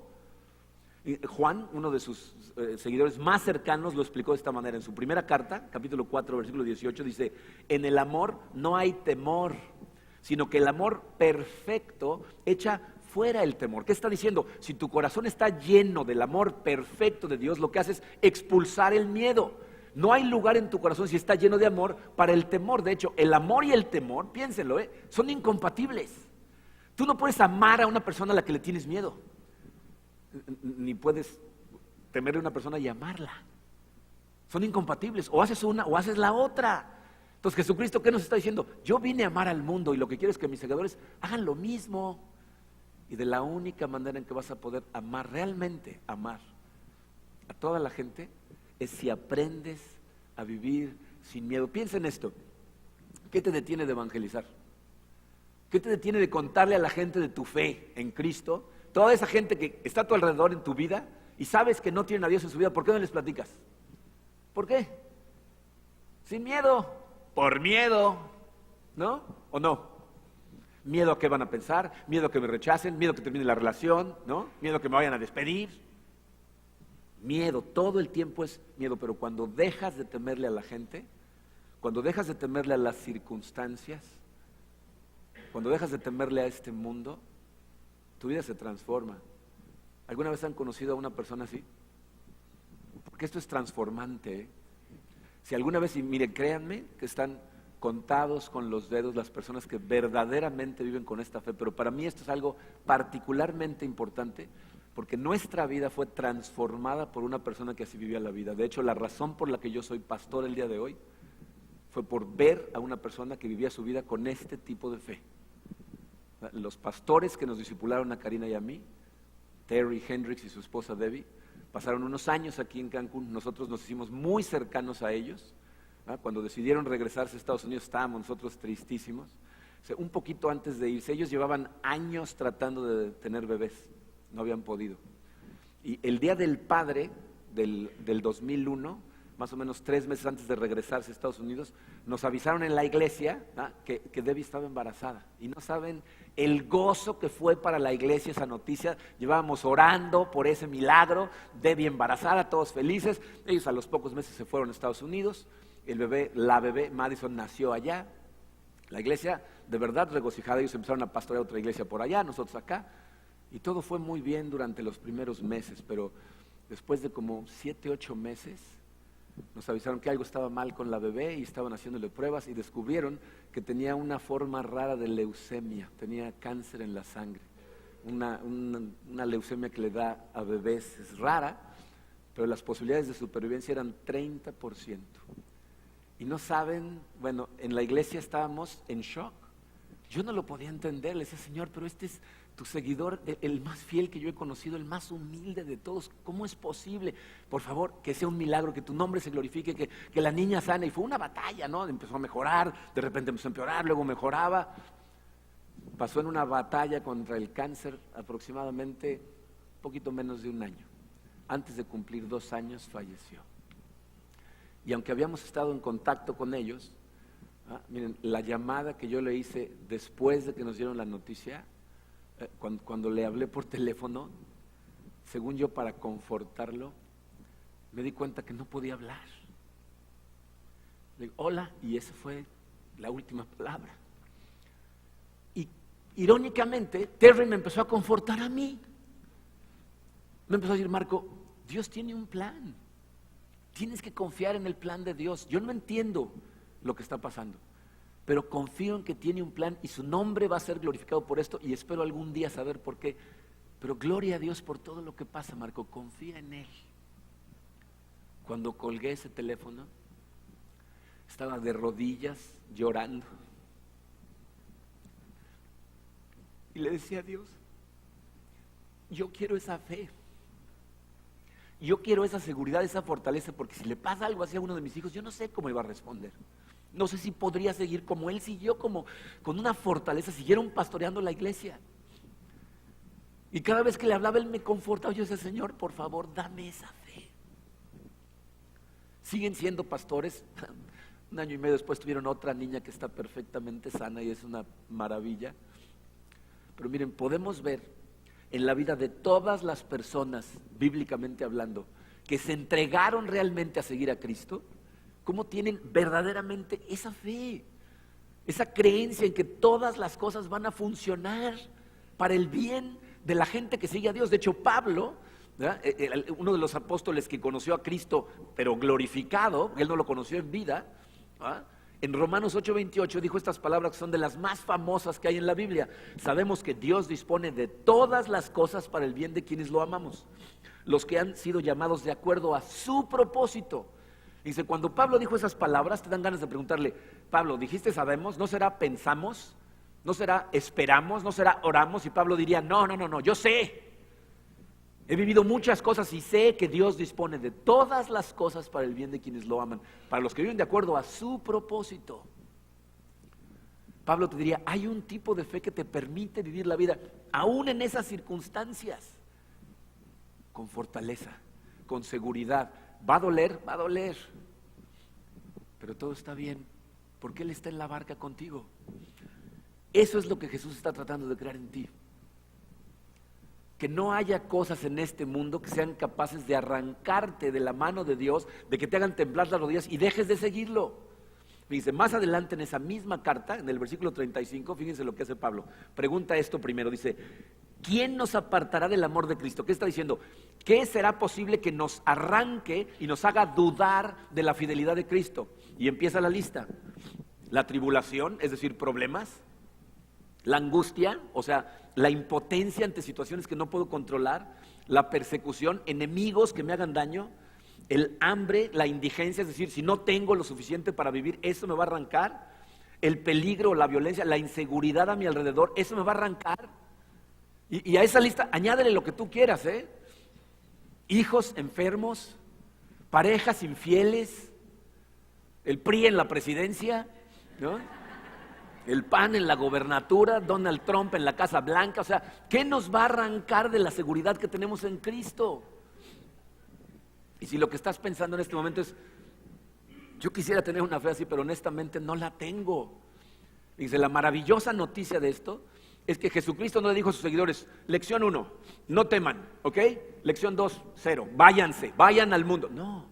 Juan, uno de sus seguidores más cercanos, lo explicó de esta manera. En su primera carta, capítulo 4, versículo 18, dice, en el amor no hay temor, sino que el amor perfecto echa fuera el temor. ¿Qué está diciendo? Si tu corazón está lleno del amor perfecto de Dios, lo que hace es expulsar el miedo. No hay lugar en tu corazón, si está lleno de amor, para el temor. De hecho, el amor y el temor, piénsenlo, son incompatibles. Tú no puedes amar a una persona a la que le tienes miedo, ni puedes temerle a una persona y amarla. Son incompatibles, o haces una o haces la otra. Entonces Jesucristo, ¿qué nos está diciendo? Yo vine a amar al mundo y lo que quiero es que mis seguidores hagan lo mismo. Y de la única manera en que vas a poder amar, realmente amar a toda la gente, es si aprendes a vivir sin miedo. Piensa en esto. ¿Qué te detiene de evangelizar? ¿Qué te detiene de contarle a la gente de tu fe en Cristo? Toda esa gente que está a tu alrededor en tu vida y sabes que no tienen a Dios en su vida, ¿por qué no les platicas? ¿Por qué? Sin miedo, por miedo, ¿no? ¿O no? Miedo a qué van a pensar, miedo a que me rechacen, miedo a que termine la relación, ¿no? Miedo a que me vayan a despedir. Miedo, todo el tiempo es miedo, pero cuando dejas de temerle a la gente, cuando dejas de temerle a las circunstancias, cuando dejas de temerle a este mundo, tu vida se transforma. ¿Alguna vez han conocido a una persona así? Porque esto es transformante, ¿eh? Si alguna vez, y miren, créanme que están contados con los dedos las personas que verdaderamente viven con esta fe, pero para mí esto es algo particularmente importante, porque nuestra vida fue transformada por una persona que así vivía la vida. De hecho, la razón por la que yo soy pastor el día de hoy fue por ver a una persona que vivía su vida con este tipo de fe. Los pastores que nos discipularon a Karina y a mí, Terry Hendricks y su esposa Debbie, pasaron unos años aquí en Cancún. Nosotros nos hicimos muy cercanos a ellos. Cuando decidieron regresarse a Estados Unidos estábamos nosotros tristísimos. O sea, un poquito antes de irse, ellos llevaban años tratando de tener bebés, no habían podido. Y el día del padre del 2001, más o menos 3 meses antes de regresarse a Estados Unidos, nos avisaron en la iglesia que Debbie estaba embarazada. Y no saben el gozo que fue para la iglesia esa noticia. Llevábamos orando por ese milagro, Debbie embarazada, todos felices. Ellos a los pocos meses se fueron a Estados Unidos. La bebé Madison nació allá. La iglesia de verdad regocijada, ellos empezaron a pastorear otra iglesia por allá, nosotros acá. Y todo fue muy bien durante los primeros meses, pero después de como 7, 8 meses, nos avisaron que algo estaba mal con la bebé y estaban haciéndole pruebas y descubrieron que tenía una forma rara de leucemia, tenía cáncer en la sangre, una leucemia que le da a bebés, es rara, pero las posibilidades de supervivencia eran 30%. Y no saben, bueno, en la iglesia estábamos en shock. Yo no lo podía entender, le decía, Señor, pero este es tu seguidor, el más fiel que yo he conocido, el más humilde de todos. ¿Cómo es posible? Por favor, que sea un milagro, que tu nombre se glorifique, que la niña sana. Y fue una batalla, ¿no? Empezó a mejorar, de repente empezó a empeorar, luego mejoraba. Pasó en una batalla contra el cáncer aproximadamente un poquito menos de un año. Antes de cumplir 2 años falleció. Y aunque habíamos estado en contacto con ellos, miren, la llamada que yo le hice después de que nos dieron la noticia, cuando le hablé por teléfono, según yo para confortarlo, me di cuenta que no podía hablar. Le digo, hola, y esa fue la última palabra. Y irónicamente, Terry me empezó a confortar a mí. Me empezó a decir, Marco, Dios tiene un plan. Tienes que confiar en el plan de Dios. Yo no entiendo lo que está pasando, pero confío en que tiene un plan y su nombre va a ser glorificado por esto y espero algún día saber por qué. Pero gloria a Dios por todo lo que pasa, Marco, confía en Él. Cuando colgué ese teléfono, estaba de rodillas llorando y le decía a Dios, yo quiero esa fe. Yo quiero esa seguridad, esa fortaleza, porque si le pasa algo así a uno de mis hijos, yo no sé cómo iba a responder. No sé si podría seguir como él siguió, como con una fortaleza, siguieron pastoreando la iglesia. Y cada vez que le hablaba, él me confortaba. Yo decía, Señor, por favor, dame esa fe. Siguen siendo pastores. 1 año y medio después tuvieron otra niña que está perfectamente sana y es una maravilla. Pero miren, podemos ver en la vida de todas las personas, bíblicamente hablando, que se entregaron realmente a seguir a Cristo, cómo tienen verdaderamente esa fe, esa creencia en que todas las cosas van a funcionar para el bien de la gente que sigue a Dios. De hecho, Pablo, uno de los apóstoles que conoció a Cristo, pero glorificado, él no lo conoció en vida, en Romanos 8:28 dijo estas palabras que son de las más famosas que hay en la Biblia. Sabemos que Dios dispone de todas las cosas para el bien de quienes lo amamos, los que han sido llamados de acuerdo a su propósito. Dice, cuando Pablo dijo esas palabras, te dan ganas de preguntarle, Pablo, dijiste sabemos, ¿no será pensamos? ¿No será esperamos? ¿No será oramos? Y Pablo diría, no, yo sé. He vivido muchas cosas y sé que Dios dispone de todas las cosas para el bien de quienes lo aman, para los que viven de acuerdo a su propósito. Pablo te diría, hay un tipo de fe que te permite vivir la vida, aún en esas circunstancias, con fortaleza, con seguridad. Va a doler, pero todo está bien, porque Él está en la barca contigo. Eso es lo que Jesús está tratando de crear en ti. Que no haya cosas en este mundo que sean capaces de arrancarte de la mano de Dios, de que te hagan temblar las rodillas y dejes de seguirlo. Fíjense, más adelante en esa misma carta, en el versículo 35, fíjense lo que hace Pablo. Pregunta esto primero, dice, ¿quién nos apartará del amor de Cristo? ¿Qué está diciendo? ¿Qué será posible que nos arranque y nos haga dudar de la fidelidad de Cristo? Y empieza la lista. La tribulación, es decir, problemas. La angustia, o sea, la impotencia ante situaciones que no puedo controlar, la persecución, enemigos que me hagan daño, el hambre, la indigencia, es decir, si no tengo lo suficiente para vivir, eso me va a arrancar, el peligro, la violencia, la inseguridad a mi alrededor, eso me va a arrancar. Y a esa lista añádele lo que tú quieras, hijos enfermos, parejas infieles, el PRI en la presidencia, ¿no? El PAN en la gobernatura, Donald Trump en la Casa Blanca. O sea, ¿qué nos va a arrancar de la seguridad que tenemos en Cristo? Y si lo que estás pensando en este momento es, yo quisiera tener una fe así, pero honestamente no la tengo. Dice, la maravillosa noticia de esto es que Jesucristo no le dijo a sus seguidores, lección 1, no teman, ¿ok? Lección 2, 0, váyanse, vayan al mundo. No,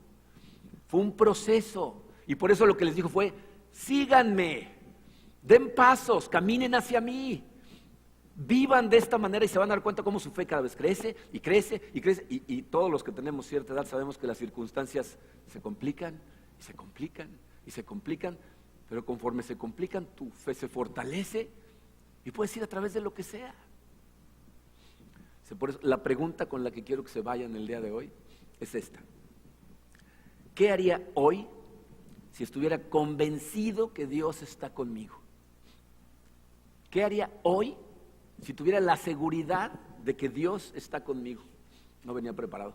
fue un proceso. Y por eso lo que les dijo fue, síganme. Den pasos, caminen hacia mí, vivan de esta manera y se van a dar cuenta cómo su fe cada vez crece y crece y crece. Y todos los que tenemos cierta edad sabemos que las circunstancias se complican y se complican y se complican, pero conforme se complican tu fe se fortalece y puedes ir a través de lo que sea. Por eso, la pregunta con la que quiero que se vayan el día de hoy es esta. ¿Qué haría hoy si estuviera convencido que Dios está conmigo? ¿Qué haría hoy si tuviera la seguridad de que Dios está conmigo? No venía preparado.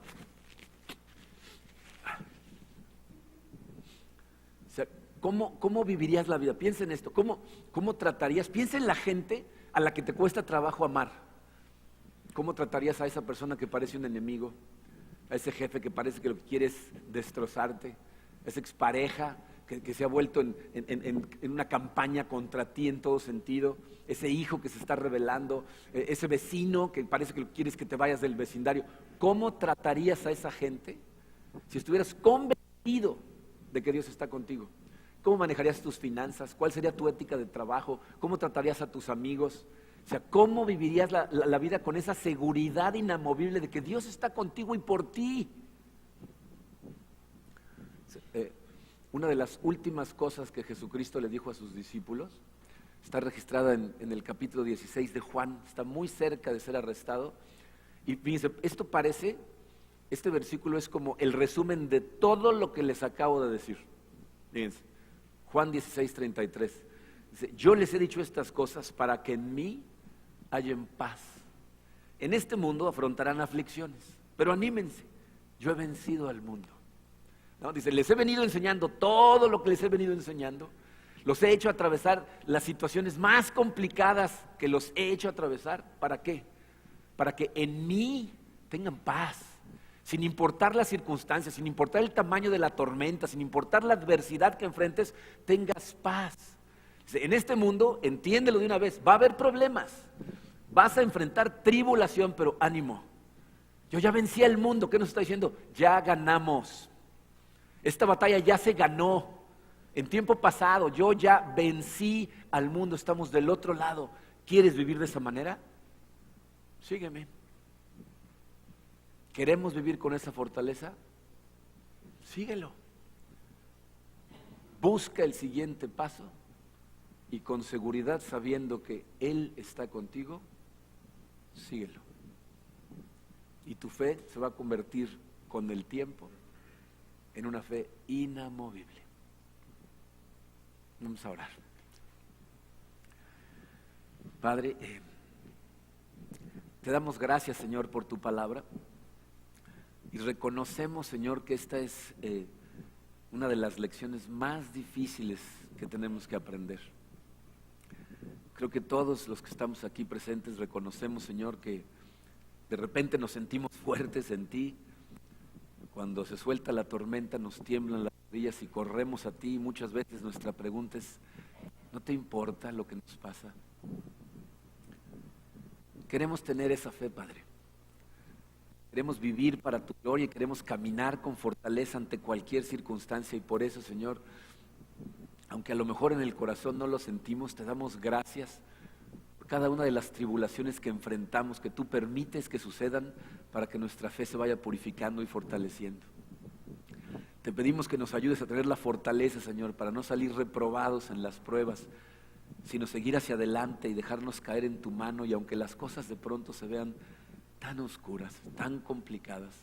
O sea, ¿cómo vivirías la vida? Piensa en esto. ¿Cómo tratarías? Piensa en la gente a la que te cuesta trabajo amar. ¿Cómo tratarías a esa persona que parece un enemigo? A ese jefe que parece que lo que quiere es destrozarte. A esa expareja que se ha vuelto en una campaña contra ti en todo sentido, ese hijo que se está rebelando, ese vecino que parece que lo quieres que te vayas del vecindario. ¿Cómo tratarías a esa gente si estuvieras convencido de que Dios está contigo? ¿Cómo manejarías tus finanzas? ¿Cuál sería tu ética de trabajo? ¿Cómo tratarías a tus amigos? O sea, ¿cómo vivirías la vida con esa seguridad inamovible de que Dios está contigo y por ti? Una de las últimas cosas que Jesucristo le dijo a sus discípulos está registrada en el capítulo 16 de Juan, está muy cerca de ser arrestado. Y fíjense, este versículo es como el resumen de todo lo que les acabo de decir. Fíjense, Juan 16, 33. Dice, yo les he dicho estas cosas para que en mí hallen paz. En este mundo afrontarán aflicciones, pero anímense, yo he vencido al mundo. ¿No? Dice, les he venido enseñando todo lo que les he venido enseñando. Los he hecho atravesar las situaciones más complicadas que los he hecho atravesar. ¿Para qué? Para que en mí tengan paz. Sin importar las circunstancias, sin importar el tamaño de la tormenta, sin importar la adversidad que enfrentes, tengas paz. Dice, en este mundo, entiéndelo de una vez, va a haber problemas. Vas a enfrentar tribulación, pero ánimo. Yo ya vencí al mundo. ¿Qué nos está diciendo? Ya ganamos. Esta batalla ya se ganó. En tiempo pasado yo ya vencí al mundo, estamos del otro lado. ¿Quieres vivir de esa manera? Sígueme. ¿Queremos vivir con esa fortaleza? Síguelo. Busca el siguiente paso y con seguridad sabiendo que Él está contigo, síguelo. Y tu fe se va a convertir con el tiempo en una fe inamovible. Vamos a orar. Padre, te damos gracias, Señor, por tu palabra y reconocemos, Señor, que esta es una de las lecciones más difíciles que tenemos que aprender. Creo que todos los que estamos aquí presentes reconocemos, Señor, que de repente nos sentimos fuertes en ti. Cuando se suelta la tormenta nos tiemblan las rodillas y corremos a ti, y muchas veces nuestra pregunta es, ¿no te importa lo que nos pasa? Queremos tener esa fe, Padre. Queremos vivir para tu gloria y queremos caminar con fortaleza ante cualquier circunstancia, y por eso, Señor, aunque a lo mejor en el corazón no lo sentimos, te damos gracias por cada una de las tribulaciones que enfrentamos, que tú permites que sucedan para que nuestra fe se vaya purificando y fortaleciendo. Te pedimos que nos ayudes a tener la fortaleza, Señor, para no salir reprobados en las pruebas, sino seguir hacia adelante y dejarnos caer en tu mano, y aunque las cosas de pronto se vean tan oscuras, tan complicadas,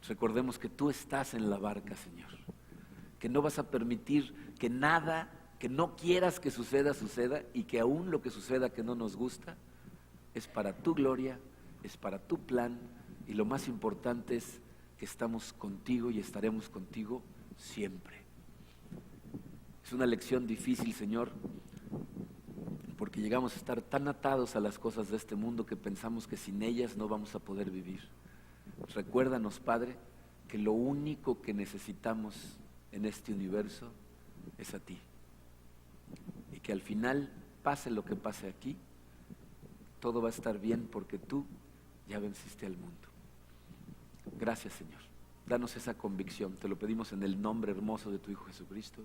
recordemos que tú estás en la barca, Señor, que no vas a permitir que nada que no quieras que suceda, suceda, y que aún lo que suceda que no nos gusta, es para tu gloria, es para tu plan, y lo más importante es que estamos contigo y estaremos contigo siempre. Es una lección difícil, Señor, porque llegamos a estar tan atados a las cosas de este mundo que pensamos que sin ellas no vamos a poder vivir. Recuérdanos, Padre, que lo único que necesitamos en este universo es a ti, y que al final, pase lo que pase aquí, todo va a estar bien porque tú ya venciste al mundo. Gracias, Señor. Danos esa convicción, te lo pedimos en el nombre hermoso de tu Hijo Jesucristo.